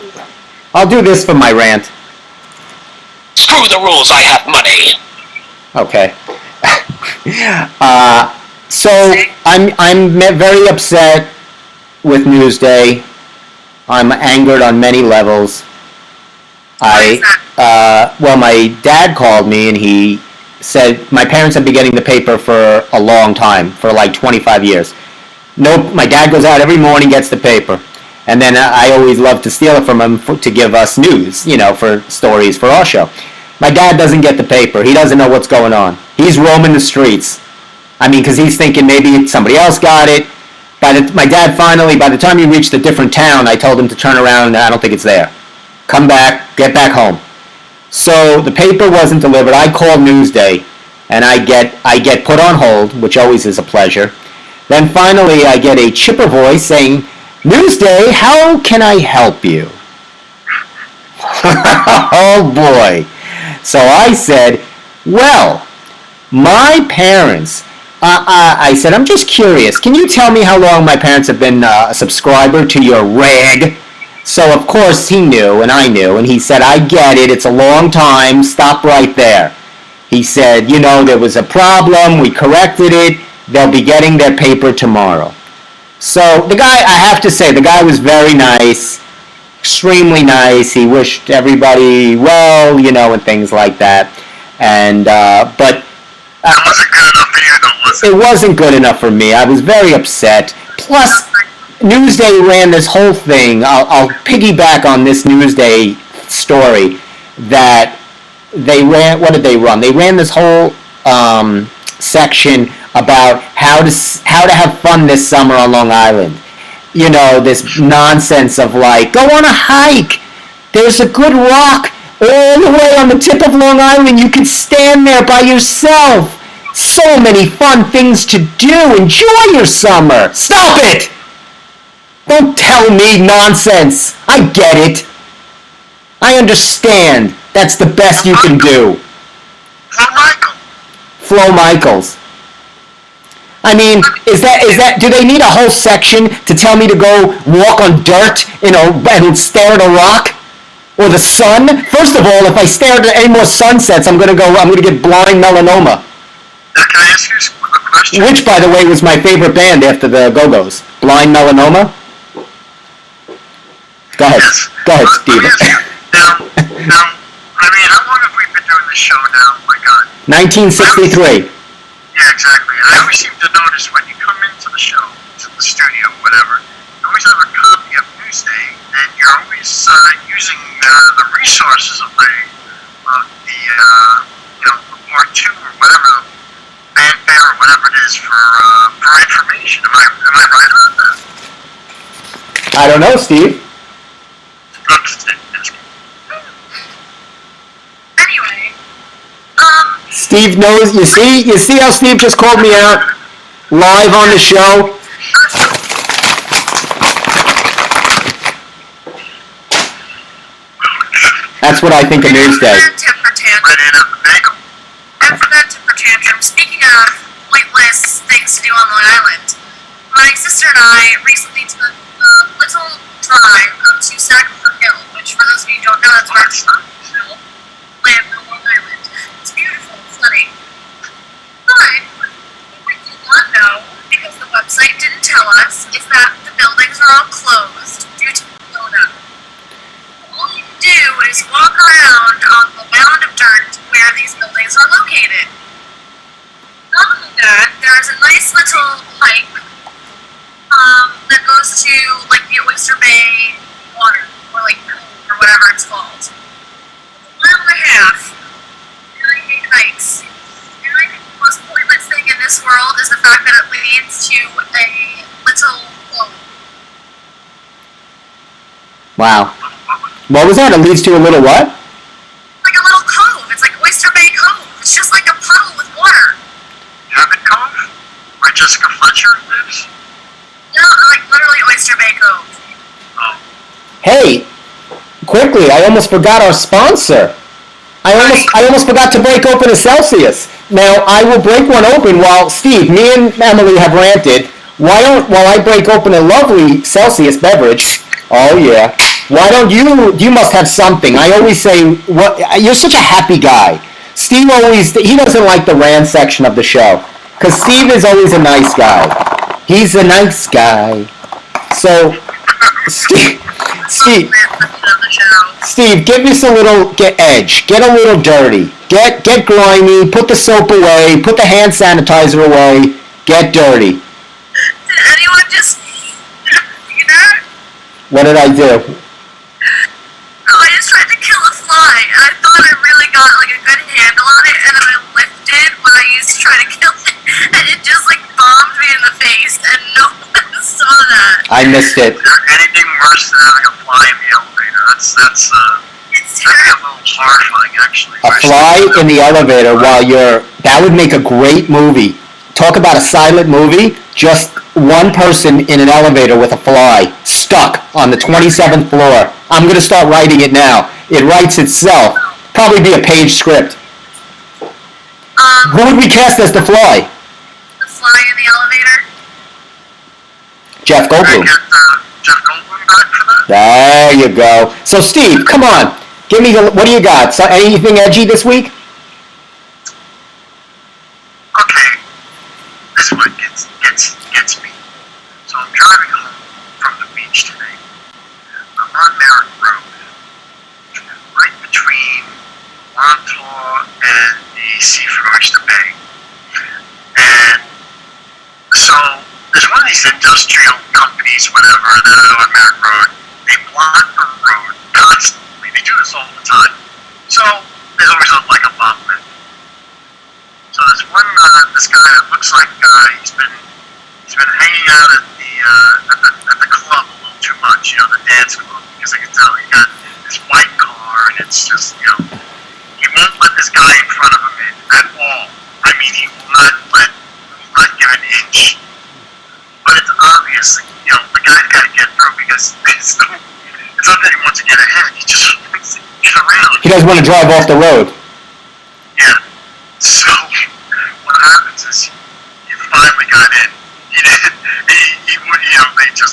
I'll do this for my rant. Screw the rules, I have money. Okay. So I'm very upset with Newsday. I'm angered on many levels. My dad called me and he said my parents have been getting the paper for a long time, for like 25 years. Nope, my dad goes out every morning, gets the paper. And then I always love to steal it from him to give us news, for stories for our show. My dad doesn't get the paper. He doesn't know what's going on. He's roaming the streets. I mean, because he's thinking maybe somebody else got it. My dad finally, by the time he reached a different town, I told him to turn around and I don't think it's there. Come back, get back home. So the paper wasn't delivered. I called Newsday, and I get put on hold, which always is a pleasure. Then finally I get a chipper voice saying, "Newsday, how can I help you?" Oh boy. So I said, well, my parents, I said, I'm just curious, can you tell me how long my parents have been a subscriber to your rag? So of course he knew, and I knew, and he said, I get it, it's a long time, stop right there. He said, there was a problem, we corrected it, they'll be getting their paper tomorrow. So the guy, I have to say, the guy was very nice, extremely nice. He wished everybody well, and things like that. And but it wasn't good enough for me. I was very upset. Plus, Newsday ran this whole thing. I'll piggyback on this Newsday story that they ran. What did they run? They ran this whole section about how to have fun this summer on Long Island. This nonsense of like, go on a hike. There's a good rock all the way on the tip of Long Island. You can stand there by yourself. So many fun things to do. Enjoy your summer. Stop it! Don't tell me nonsense. I get it. I understand. That's the best you can do. Flo Michaels. I mean, is that? Do they need a whole section to tell me to go walk on dirt, and stare at a rock, or the sun? First of all, if I stare at any more sunsets, I'm gonna get blind melanoma. Can I ask you a question? Which, by the way, was my favorite band after the Go-Go's. Blind Melanoma. Go ahead. Yes. Go ahead, Steve. Now, how long have we been doing this show now? Oh my God. 1963. Yeah, exactly. And I always seem to notice when you come into the show, to the studio, whatever, you always have a copy of Newsday, and you're always using the resources of the part two or whatever, the fanfare or whatever it is for information. Am I right about that? I don't know, Steve. Anyway, Steve knows. You see how Steve just called me out live on the show? That's what I think of Newsday. And for that temper tantrum, speaking of pointless things to do on Long Island, my sister and I recently took a little drive up to Cynical Hill, which for those of you who don't know, that's where Hill live on Long Island. It's beautiful, stunning. But what we did not know, because the website didn't tell us, is that the buildings are all closed due to Corona. All you can do is walk around on the mound of dirt where these buildings are located. Not only that, there's a nice little hike that goes to like the Oyster Bay water, or like or whatever it's called. It's a mile and a half. Very big hikes. And I think the most pointless thing in this world is the fact that it leads to a little cove. Wow. What was that? It leads to a little what? Like a little cove. It's like Oyster Bay Cove. It's just like a puddle with water. Cabot Cove? Where Jessica Fletcher lives? No, like literally Oyster Bay Cove. Oh. Hey, quickly! I almost forgot our sponsor. I almost forgot to break open a Celsius. Now I will break one open while Steve, me and Emily have ranted. While I break open a lovely Celsius beverage. Oh yeah. Why don't you must have something. I always say, you're such a happy guy. Steve he doesn't like the rant section of the show. Because Steve is always a nice guy. He's a nice guy. So, Steve, give us a little, get edge. Get a little dirty. Get grimy. Put the soap away. Put the hand sanitizer away. Get dirty. Did anyone just, you know, What did I do? I just tried to kill a fly, and I thought I really got like a good handle on it, and then I lifted when I used to try to kill it, and it just like bombed me in the face, and no one saw that. I missed it. Is there anything worse than having a fly in the elevator? That's It's a terrible. little horrifying, actually. A fly in the elevator while that would make a great movie. Talk about a silent movie. Just one person in an elevator with a fly stuck on the 27th floor. I'm going to start writing it now. It writes itself. Probably be a page script. Who would we cast as the fly? The fly in the elevator. Jeff Can I Goldblum. get Jeff Goldblum back for that? There you go. So Steve, come on. Give me what do you got? So, anything edgy this week? Okay, this one gets me. So I'm driving home from the beach today. I'm on Merritt Road, right between Montauk and the Seaford Oyster Bay. And so there's one of these industrial companies, whatever, that are on Merritt Road. They block the road constantly. They do this all the time. So there's always like a bump. So there's one this guy that looks like he's been hanging out at the club a little too much, the dance club, because I can tell he got his white car, and it's just he won't let this guy in front of him at all. I mean, he will not give an inch. But it's obvious, the guy's got to get through because it's not that he wants to get ahead. He just wants to get around. He doesn't want to drive off the road. Yeah. So what happens is he finally got in. He didn't. He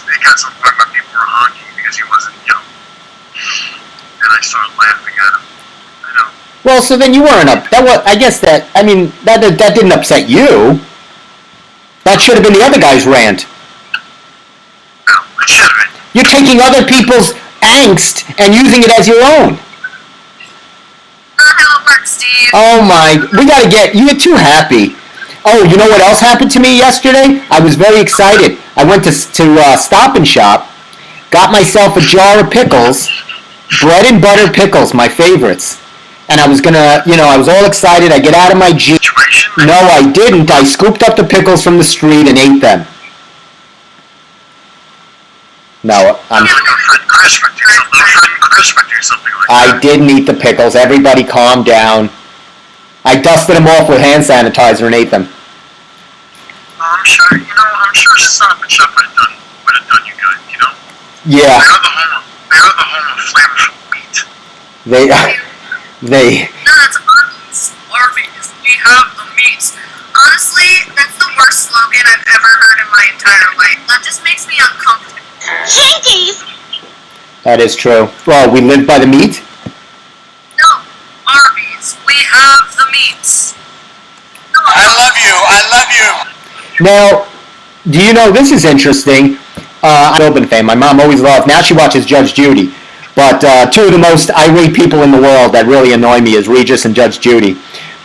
they got some point where people were honking because he wasn't, And I started laughing at him. I know. Well, so then you weren't up. I guess that didn't upset you. That should have been the other guy's rant. No, it should have been. You're taking other people's angst and using it as your own. Not how it works, Steve. Oh my, you're too happy. Oh, you know what else happened to me yesterday? I was very excited. I went to Stop and Shop, got myself a jar of pickles, bread and butter pickles, my favorites. And I was I was all excited. I get out of my Jeep. Situation? No, I didn't. I scooped up the pickles from the street and ate them. No, No friend Chris would do something like that. I didn't eat the pickles. Everybody calm down. I dusted them off with hand sanitizer and ate them. I'm sure Stop and Shop would have done you good, Yeah, They are the home of flavorful meat. they. No, that's Arby's. Arby's. We have the meats. Honestly, that's the worst slogan I've ever heard in my entire life. That just makes me uncomfortable. Jinkies! That is true. Well, we live by the meat. No, Arby's. We have the meats. No, I love you. Now, do you know, this is interesting. I'm an Open fan. My mom always loved, now she watches Judge Judy. But two of the most irate people in the world that really annoy me is Regis and Judge Judy.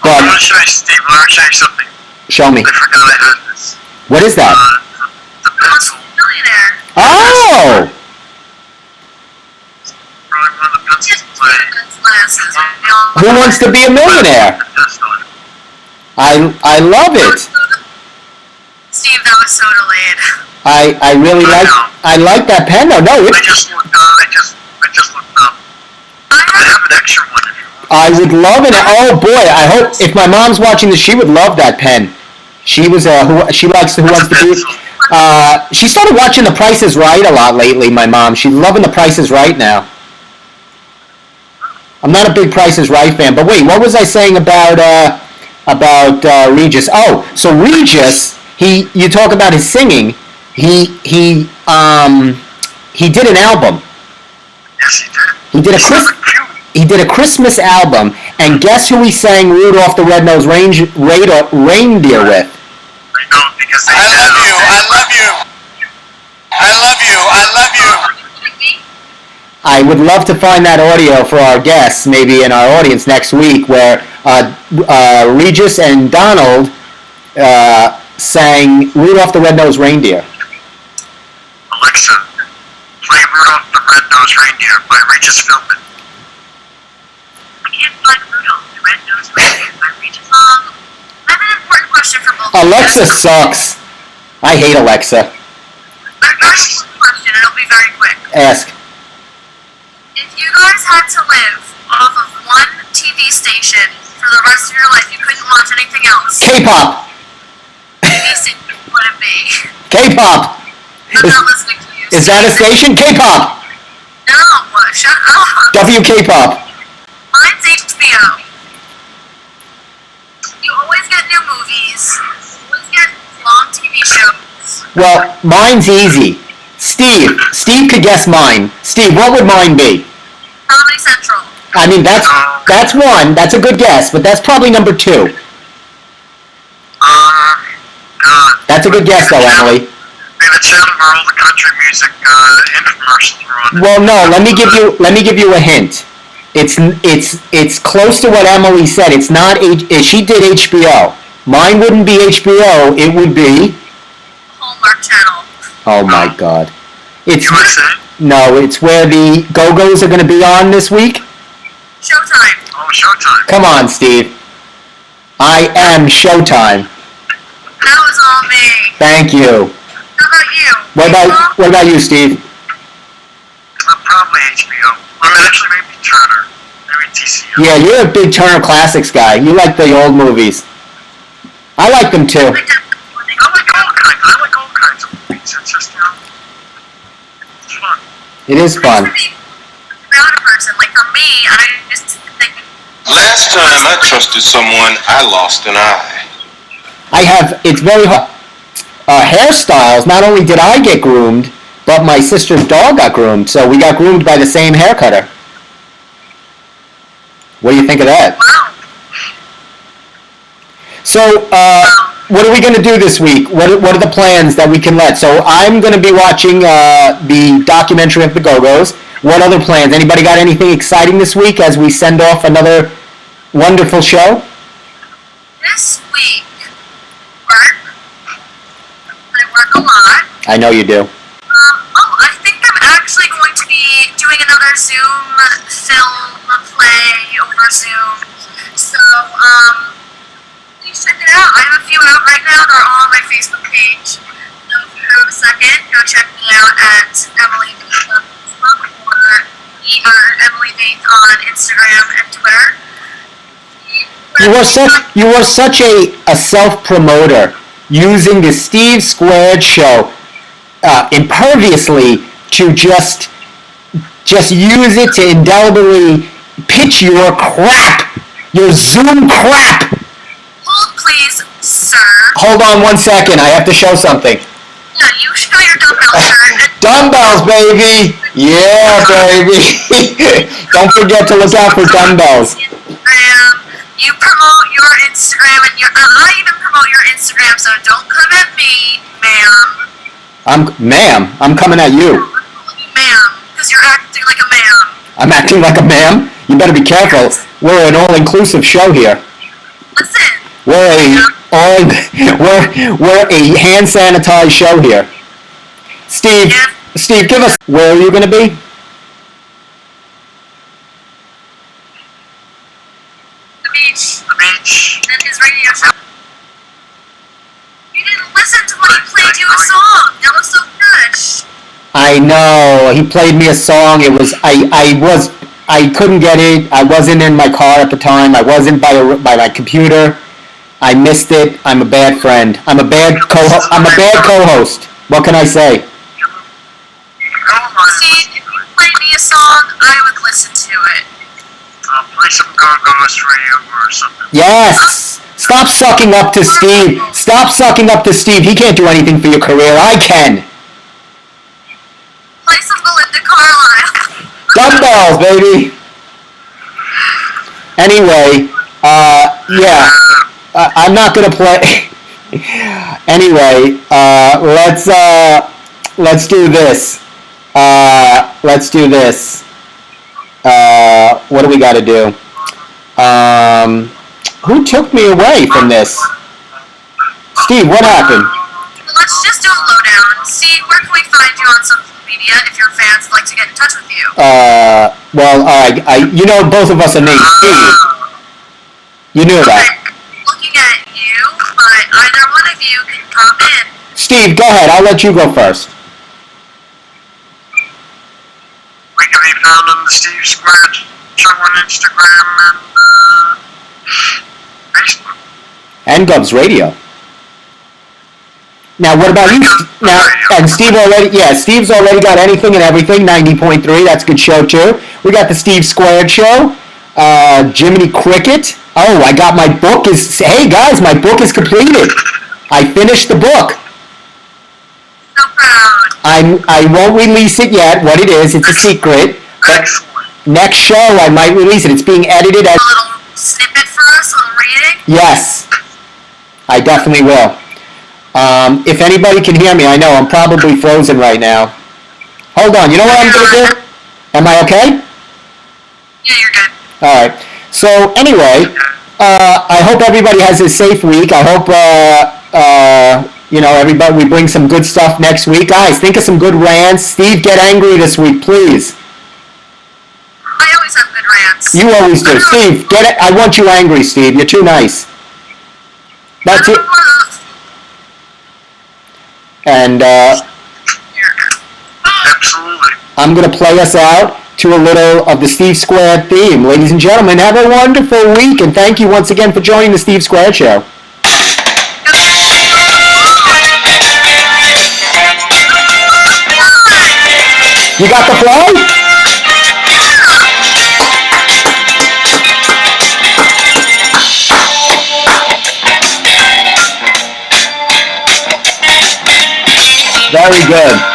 I want But, to show you, Steve. I want to show you something. show me. I forgot I had this. What is that? The pencil. millionaire. Oh! Drawing one of the pencils play. That's glasses. Who wants to be a millionaire? Test on it. I love it. Steve, that was so delayed. I really like that pen though. No, I just looked up. I have an extra one if you want. I would love it. Oh boy, I hope if my mom's watching this, she would love that pen. She was she likes Who Wants to Be. She started watching The Price is Right a lot lately. My mom, she's loving The Price is Right now. I'm not a big Price is Right fan, but wait, what was I saying about Regis? Oh, so Regis, you talk about his singing. He did an album. Yes, he did. He did a Christmas album, and guess who he sang Rudolph the Red-Nosed Reindeer with? I know, because they I would love to find that audio for our guests, maybe in our audience next week, where Regis and Donald sang Rudolph the Red-Nosed Reindeer. Alexa, play Rudolph the Red-Nosed Reindeer by Regis Philbin. I can't find Rudolph the Red-Nosed Reindeer by Regis. I have an important question for both of you. Alexa sucks. I hate Alexa. I've got a question, and it'll be very quick. Ask. If you guys had to live off of one TV station for the rest of your life, you couldn't watch anything else. K-pop. TV station would it be? K-pop. I'm not listening to you. Is that a station? K-pop. No, shut up. WK-pop. Mine's HBO. You always get new movies. You always get long TV shows. Well, mine's easy. Steve could guess mine. Steve, what would mine be? Comedy Central. I mean, that's one. That's a good guess, but that's probably number 2. That's a good guess, though, Emily. In a channel where all the country music infomercials are on. Well, no. Let me give you a hint. It's close to what Emily said. It's not. She did HBO. Mine wouldn't be HBO. It would be. Hallmark Channel. Oh my God. It's USA? no. It's where the Go-Go's are going to be on this week. Showtime. Oh, Showtime. Come on, Steve. I am Showtime. That was all me. Thank you. How about you? What about you, Steve? Probably HBO. Or actually, maybe Turner. Maybe TCU. Yeah, you're a big Turner Classics guy. You like the old movies. I like them too. I like all kinds of movies. It's just, it's fun. It is fun. About a person, like for me, I just think. Last time I trusted someone, I lost an eye. It's very hard. Hairstyles, not only did I get groomed, but my sister's dog got groomed, so we got groomed by the same hair cutter. What do you think of that? Wow. So, what are we going to do this week? What are the plans that we can let? So, I'm going to be watching the documentary of the Go-Go's. What other plans? Anybody got anything exciting this week as we send off another wonderful show? This week, I work a lot. I know you do. I think I'm actually going to be doing another Zoom film play over Zoom. So, please check it out. I have a few out right now. They're all on my Facebook page. So if you have a second, go check me out at Emily Faith on Facebook or Emily Faith on Instagram and Twitter. You are such a self-promoter, using the Steve Squared show imperviously to just use it to indelibly pitch your crap, your Zoom crap. Hold please, sir. Hold on 1 second, I have to show something. Yeah, you show your dumbbells, sir. Dumbbells, baby! Yeah, baby! Don't forget to look out for dumbbells. You promote your Instagram, and I even promote your Instagram, so don't come at me, ma'am. I'm coming at you. Ma'am, because you're acting like a ma'am. I'm acting like a ma'am? You better be careful. We're an all-inclusive show here. Listen. We're a hand sanitized show here. Steve, give us. Where are you going to be? The beach. The beach. And his radio show. You didn't listen to when he played you a song. That was so good. I know. He played me a song. It was. I couldn't get it. I wasn't in my car at the time. I wasn't by my computer. I missed it. I'm a bad friend. I'm a bad co-host. What can I say? See, if you played me a song, I would listen to it. Play some Go-Go's for you or something. Yes. Stop sucking up to Steve. Stop sucking up to Steve. He can't do anything for your career. I can. Play some Belinda Carlisle. Dumbbells, baby. Anyway, yeah. I'm not gonna play. Anyway, let's do this. What do we got to do? Who took me away from this? Steve, what happened? Let's just do a lowdown. See, where can we find you on social media if your fans would like to get in touch with you? Well, you know, both of us are named Steve. You knew that. I'm looking at you, but either one of you can come in. Steve, go ahead. I'll let you go first. We can be found on the Steve Square Show on Instagram and Facebook. And Gubs Radio. Now, what about you? Now, and Steve already, yeah, Steve's already got Anything and Everything, 90.3. That's a good show, too. We got the Steve Squared Show. Jiminy Cricket. Oh, I got my book hey, guys, my book is completed. I finished the book. So proud. I won't release it yet, what it is. It's a secret. But Excellent. next show, I might release it. It's being edited as... A little snippet for us, a little reading? Yes. I definitely will. If anybody can hear me, I know I'm probably frozen right now. Hold on, you know what I'm going to do? Am I okay? Yeah, you're good. All right. So anyway, I hope everybody has a safe week. I hope, you know, everybody, we bring some good stuff next week. Guys, think of some good rants. Steve, get angry this week, please. I always have good rants. You always do. Steve, get it. I want you angry, Steve. You're too nice. That's it. And Absolutely. I'm going to play us out to a little of the Steve Squared theme. Ladies and gentlemen, have a wonderful week, and thank you once again for joining the Steve Squared Show. You got the fly? Very good.